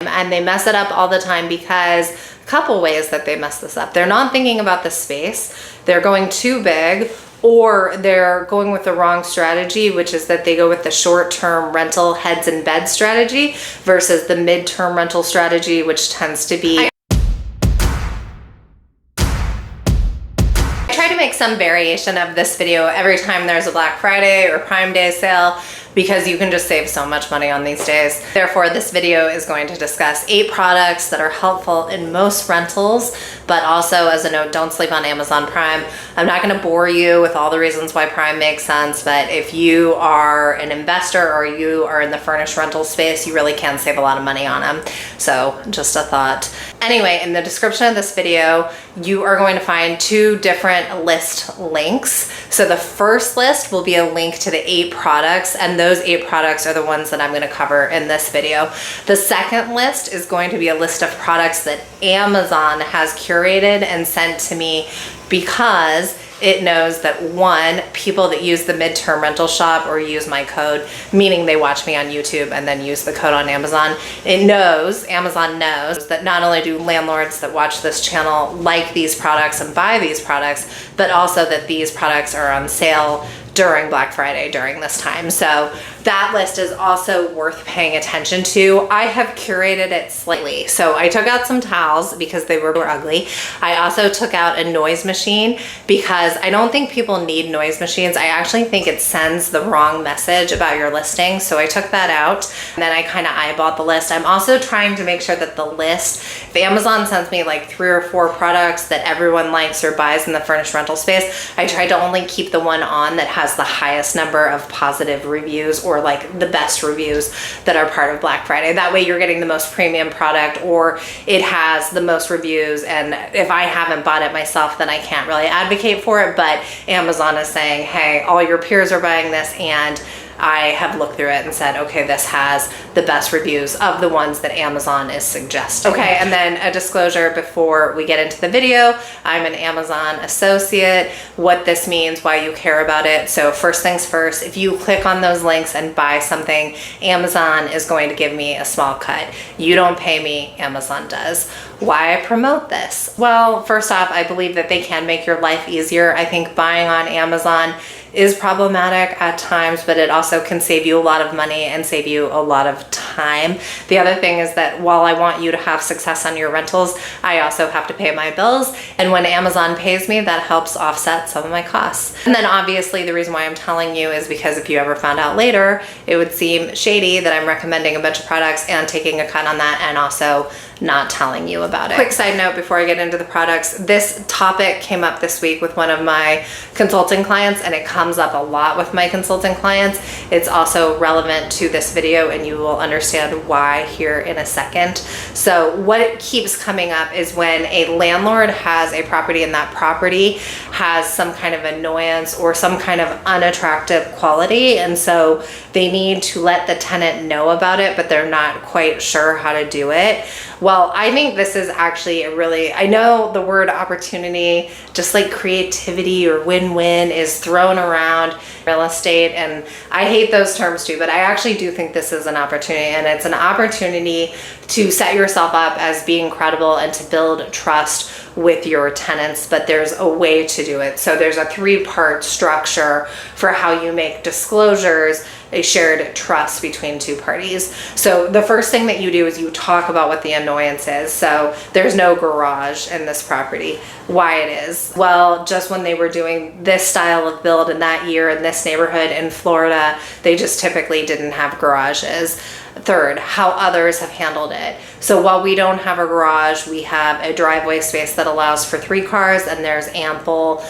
And they mess it up all the time because a couple ways that they mess this up. They're not thinking about the space. They're going too big, or they're going with the wrong strategy, which is that they go with the short-term rental heads and beds strategy versus the midterm rental strategy, which tends to be... I try to make some variation of this video every time there's a Black Friday or Prime Day sale, because you can just save so much money on these days. Therefore, this video is going to discuss 8 products that are helpful in most rentals, but also, as a note, don't sleep on Amazon Prime. I'm not gonna bore you with all the reasons why Prime makes sense, but if you are an investor or you are in the furnished rental space, you really can save a lot of money on them. So just a thought. Anyway, in the description of this video, you are going to find 2 different list links. So the first list will be a link to the 8 products, and those 8 products are the ones that I'm going to cover in this video. The second list is going to be a list of products that Amazon has curated and sent to me because it knows that, 1, people that use the Midterm rental shop or use my code, meaning they watch me on YouTube and then use the code on Amazon, Amazon knows that not only do landlords that watch this channel like these products and buy these products, but also that these products are on sale during Black Friday during this time. So that list is also worth paying attention to. I have curated it slightly. So I took out some towels because they were ugly. I also took out a noise machine because I don't think people need noise machines. I actually think it sends the wrong message about your listing. So I took that out, and then I kind of eyeballed the list. I'm also trying to make sure that the list, if Amazon sends me like 3 or 4 products that everyone likes or buys in the furnished rental space, I try to only keep the one on that has the highest number of positive reviews, or like the best reviews that are part of Black Friday. That way you're getting the most premium product, or it has the most reviews. And if I haven't bought it myself, then I can't really advocate for it, but Amazon is saying, hey, all your peers are buying this, and I have looked through it and said, okay, this has the best reviews of the ones that Amazon is suggesting. Okay, and then a disclosure before we get into the video. I'm an Amazon associate. What this means, why you care about it. So first things first, if you click on those links and buy something, Amazon is going to give me a small cut. You don't pay me, Amazon does. Why I promote this? Well, first off, I believe that they can make your life easier. I think buying on Amazon is problematic at times, but it also can save you a lot of money and save you a lot of time. The other thing is that while I want you to have success on your rentals, I also have to pay my bills. And when Amazon pays me, that helps offset some of my costs. And then obviously the reason why I'm telling you is because if you ever found out later, it would seem shady that I'm recommending a bunch of products and taking a cut on that, and also not telling you about it. Quick side note before I get into the products, this topic came up this week with one of my consulting clients, and it comes up a lot with my consulting clients. It's also relevant to this video, and you will understand why here in a second. So what keeps coming up is when a landlord has a property and that property has some kind of annoyance or some kind of unattractive quality, and so they need to let the tenant know about it, but they're not quite sure how to do it. Well, I think this is actually a really, I know the word opportunity, just like creativity or win-win, is thrown around real estate, and I hate those terms too, but I actually do think this is an opportunity, and it's an opportunity to set yourself up as being credible and to build trust with your tenants, but there's a way to do it. So there's a 3-part structure for how you make disclosures a shared trust between 2 parties. So the first thing that you do is you talk about what the annoyance is. So there's no garage in this property. Why it is? Well, just when they were doing this style of build in that year in this neighborhood in Florida, they just typically didn't have garages. Third, how others have handled it. So while we don't have a garage, we have a driveway space that allows for 3 cars, and there's ample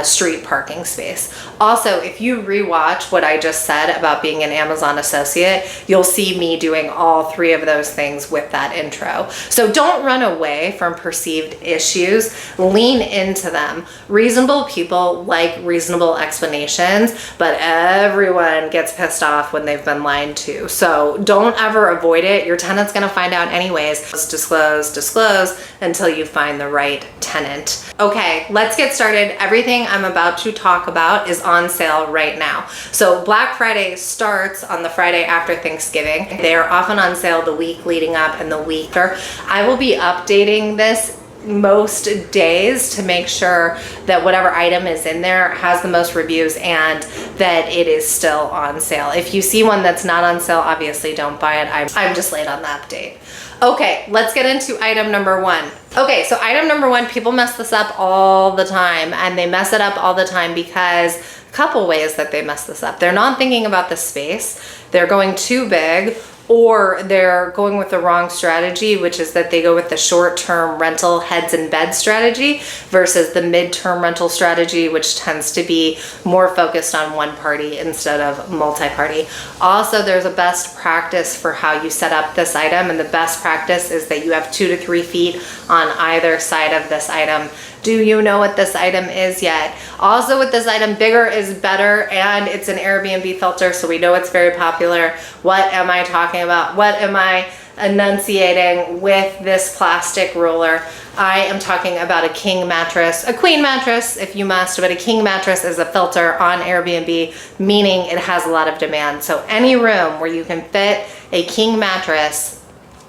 street parking space. Also, if you rewatch what I just said about being an Amazon associate, you'll see me doing all 3 of those things with that intro. So don't run away from perceived issues, lean into them. Reasonable people like reasonable explanations, but everyone gets pissed off when they've been lied to. So don't Don't ever avoid it. Your tenant's gonna find out anyways. Disclose until you find the right tenant. Okay, let's get started. Everything I'm about to talk about is on sale right now. So Black Friday starts on the Friday after Thanksgiving. They are often on sale the week leading up and the week after. I will be updating this most days to make sure that whatever item is in there has the most reviews and that it is still on sale. If you see one that's not on sale, obviously don't buy it. I'm just late on the update. Okay, let's get into item number one. Okay, so item number one, people mess this up all the time, and they mess it up all the time because a couple ways that they mess this up. They're not thinking about the space. They're going too big, or they're going with the wrong strategy, which is that they go with the short-term rental heads and beds strategy versus the midterm rental strategy, which tends to be more focused on one party instead of multi-party. Also, there's a best practice for how you set up this item, and the best practice is that you have 2 to 3 feet on either side of this item. Do you know what this item is yet? Also with this item, bigger is better, and it's an Airbnb filter, so we know it's very popular. What am I talking about? What am I enunciating with this plastic ruler? I am talking about a king mattress, a queen mattress if you must, but a king mattress is a filter on Airbnb, meaning it has a lot of demand. So any room where you can fit a king mattress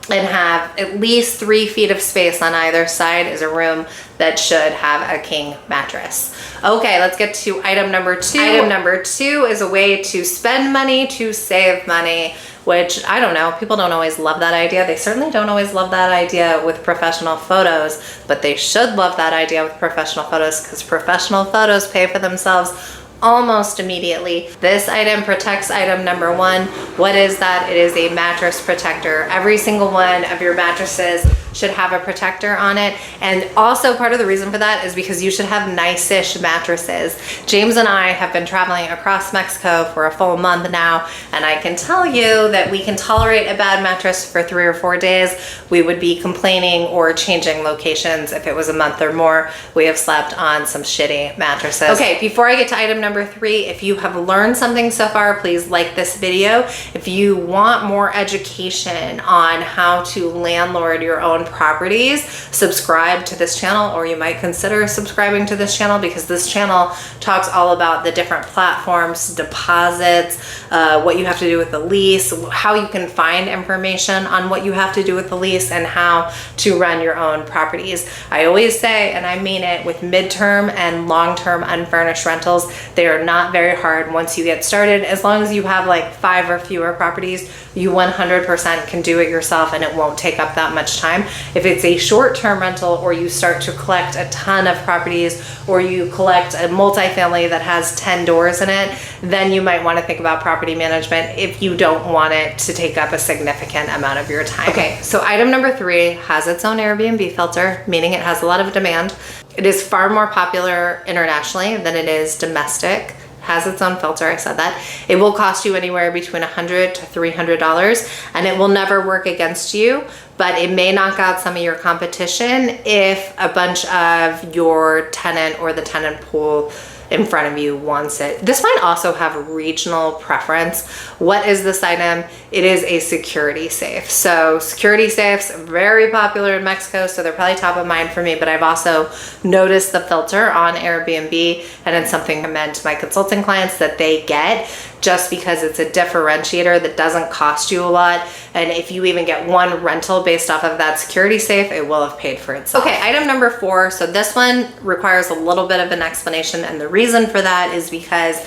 and have at least 3 feet of space on either side is a room that should have a king mattress. Okay, let's get to item number two. Item number two is a way to spend money to save money, which I don't know, people don't always love that idea. They certainly don't always love that idea with professional photos, but they should love that idea with professional photos because professional photos pay for themselves almost immediately. This item protects item number one. What is that? It is a mattress protector. Every single one of your mattresses should have a protector on it. And also part of the reason for that is because you should have nice-ish mattresses. James and I have been traveling across Mexico for a full month now, and I can tell you that we can tolerate a bad mattress for 3 or 4 days. We would be complaining or changing locations if it was a month or more. We have slept on some shitty mattresses. Okay, before I get to item number 3, if you have learned something so far, please like this video. If you want more education on how to landlord your own properties, subscribe to this channel, or you might consider subscribing to this channel because this channel talks all about the different platforms, deposits, what you have to do with the lease, how you can find information on what you have to do with the lease, and how to run your own properties. I always say, and I mean it, with midterm and long-term unfurnished rentals, they are not very hard once you get started. As long as you have like 5 or fewer properties, you 100% can do it yourself and it won't take up that much time. If it's a short-term rental, or you start to collect a ton of properties, or you collect a multifamily that has 10 doors in it, then you might want to think about property management if you don't want it to take up a significant amount of your time. Okay, so item number 3 has its own Airbnb filter, meaning it has a lot of demand. It is far more popular internationally than it is domestic. Has its own filter, I said that. It will cost you anywhere between $100 to $300, and it will never work against you, but it may knock out some of your competition if a bunch of your tenant or the tenant pool in front of you wants it. This might also have regional preference. What is this item? It is a security safe. So security safes are very popular in Mexico, so they're probably top of mind for me, but I've also noticed the filter on Airbnb, and it's something I recommend to my consulting clients that they get, just because it's a differentiator that doesn't cost you a lot. And if you even get one rental based off of that security safe, it will have paid for itself. Okay, item number 4. So this one requires a little bit of an explanation, and the reason for that is because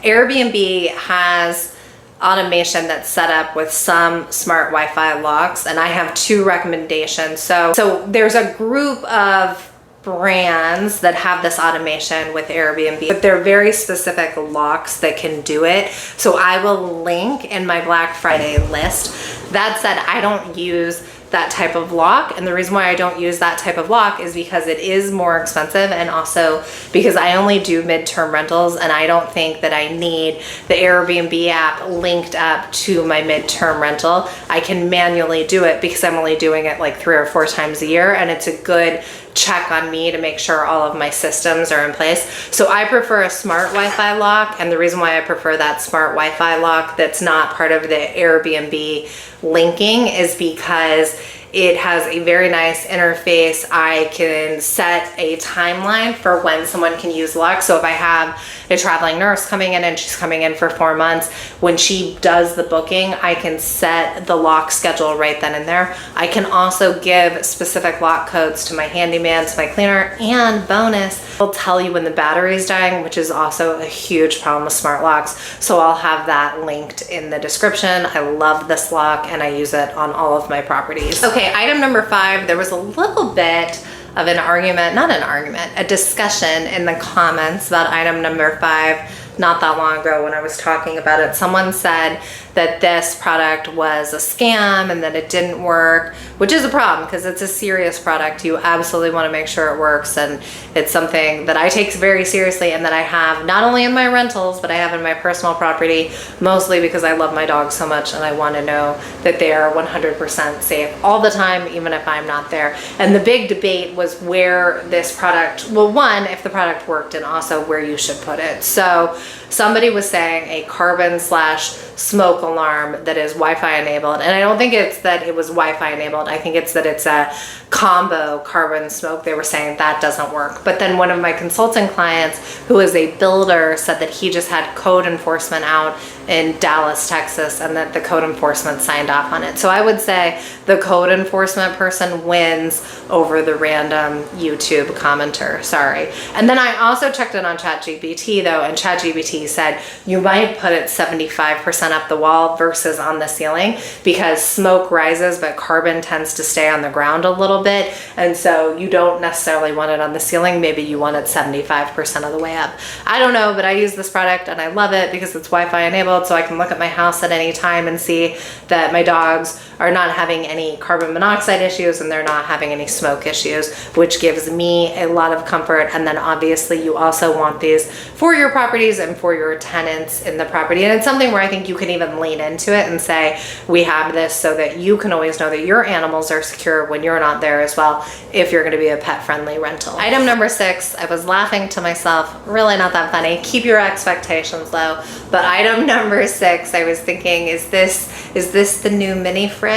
Airbnb has automation that's set up with some smart Wi-Fi locks, and I have 2 recommendations. So there's a group of brands that have this automation with Airbnb, but they're very specific locks that can do it. So I will link in my Black Friday list. That said, I don't use that type of lock. And the reason why I don't use that type of lock is because it is more expensive, and also because I only do midterm rentals, and I don't think that I need the Airbnb app linked up to my midterm rental. I can manually do it because I'm only doing it like 3 or 4 times a year, and it's a good check on me to make sure all of my systems are in place. So I prefer a smart Wi-Fi lock, and the reason why I prefer that smart Wi-Fi lock that's not part of the Airbnb linking is because it has a very nice interface. I can set a timeline for when someone can use lock. So if I have a traveling nurse coming in and she's coming in for 4 months, when she does the booking, I can set the lock schedule right then and there. I can also give specific lock codes to my handyman, to my cleaner, and bonus, it'll tell you when the battery is dying, which is also a huge problem with smart locks. So I'll have that linked in the description. I love this lock and I use it on all of my properties. Okay, item number 5, there was a little bit of an argument, not an argument, a discussion in the comments about item number 5 not that long ago when I was talking about it. Someone said that this product was a scam and that it didn't work, which is a problem because it's a serious product. You absolutely want to make sure it works, and it's something that I take very seriously and that I have not only in my rentals, but I have in my personal property, mostly because I love my dogs so much and I want to know that they are 100% safe all the time, even if I'm not there. And the big debate was where this product, well, one, if the product worked, and also where you should put it. So somebody was saying a carbon/smoke alarm that is Wi-Fi enabled. And I don't think it's that it was Wi-Fi enabled. I think it's that it's a combo carbon smoke. They were saying that doesn't work. But then one of my consulting clients, who is a builder, said that he just had code enforcement out in Dallas, Texas, and that the code enforcement signed off on it. So I would say the code enforcement person wins over the random YouTube commenter, sorry. And then I also checked in on ChatGPT though, and ChatGPT said you might put it 75% up the wall versus on the ceiling, because smoke rises but carbon tends to stay on the ground a little bit, and so you don't necessarily want it on the ceiling. Maybe you want it 75% of the way up. I don't know, but I use this product and I love it because it's Wi-Fi enabled, so I can look at my house at any time and see that my dogs are not having any carbon monoxide issues and they're not having any smoke issues, which gives me a lot of comfort. And then obviously you also want these for your properties and for your tenants in the property. And it's something where I think you can even lean into it and say, we have this so that you can always know that your animals are secure when you're not there as well, if you're going to be a pet-friendly rental. Item number 6, I was laughing to myself, really not that funny. Keep your expectations low. But item number 6, I was thinking, is this the new mini fridge?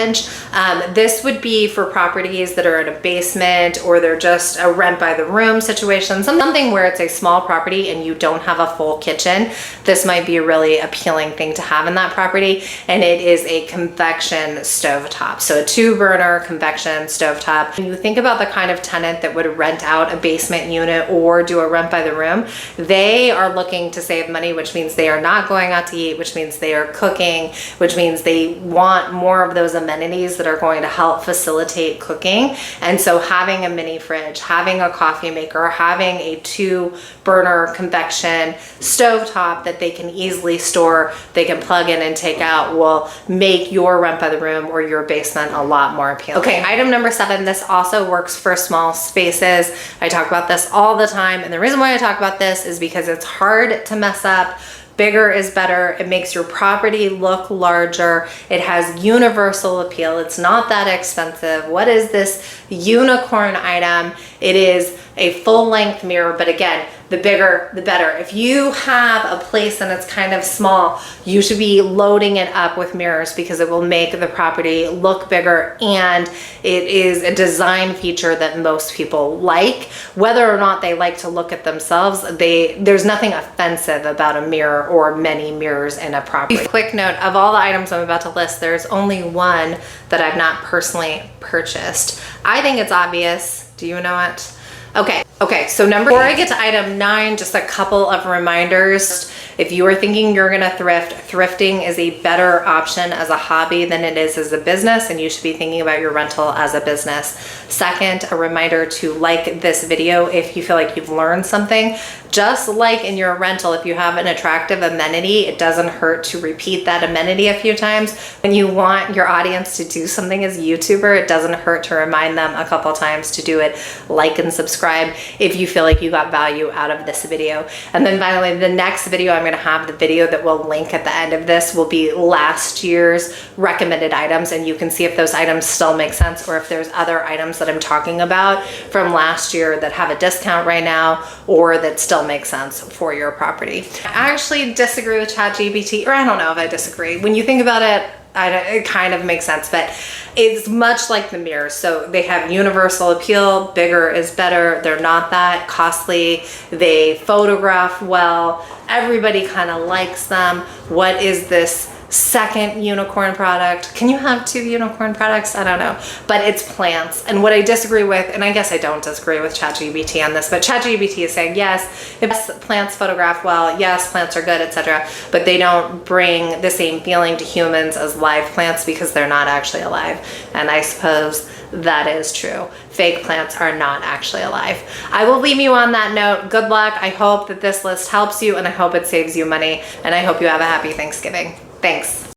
This would be for properties that are in a basement, or they're just a rent by the room situation, something where it's a small property and you don't have a full kitchen. This might be a really appealing thing to have in that property, and it is a convection stovetop. So a 2-burner convection stovetop. When you think about the kind of tenant that would rent out a basement unit or do a rent by the room, they are looking to save money, which means they are not going out to eat, which means they are cooking, which means they want more of those amenities that are going to help facilitate cooking. And so having a mini fridge, having a coffee maker, having a 2-burner convection stovetop that they can easily store, they can plug in and take out, will make your rent by the room or your basement a lot more appealing. Okay, item number 7, this also works for small spaces. I talk about this all the time, and the reason why I talk about this is because it's hard to mess up. Bigger is better. It makes your property look larger. It has universal appeal. It's not that expensive. What is this unicorn item? It is a full-length mirror, but again, the bigger, the better. If you have a place and it's kind of small, you should be loading it up with mirrors because it will make the property look bigger, and it is a design feature that most people like. Whether or not they like to look at themselves, there's nothing offensive about a mirror or many mirrors in a property. Quick note, of all the items I'm about to list, there's only one that I've not personally purchased. I think it's obvious. Do you know it? Okay, Okay, so before I get to item 9, just a couple of reminders. If you are thinking you're gonna thrift, thrifting is a better option as a hobby than it is as a business, and you should be thinking about your rental as a business. Second, a reminder to like this video if you feel like you've learned something. Just like in your rental, if you have an attractive amenity, it doesn't hurt to repeat that amenity a few times. When you want your audience to do something as a YouTuber, it doesn't hurt to remind them a couple times to do it. Like and subscribe if you feel like you got value out of this video. And then finally, the next video I'm gonna have, the video that will link at the end of this, will be last year's recommended items, and you can see if those items still make sense or if there's other items that I'm talking about from last year that have a discount right now or that still make sense for your property. I actually disagree with ChatGPT, or I don't know if I disagree. When you think about it, it kind of makes sense, but it's much like the mirrors. So they have universal appeal, bigger is better. They're not that costly. They photograph well. Everybody kind of likes them. What is this second unicorn product? Can you have 2 unicorn products? I don't know, but it's plants. And what I disagree with, and I guess I don't disagree with ChatGPT on this, but ChatGPT is saying, yes, if plants photograph well, yes, plants are good, etc., but they don't bring the same feeling to humans as live plants because they're not actually alive. And I suppose that is true. Fake plants are not actually alive. I will leave you on that note. Good luck. I hope that this list helps you, and I hope it saves you money, and I hope you have a happy Thanksgiving. Thanks.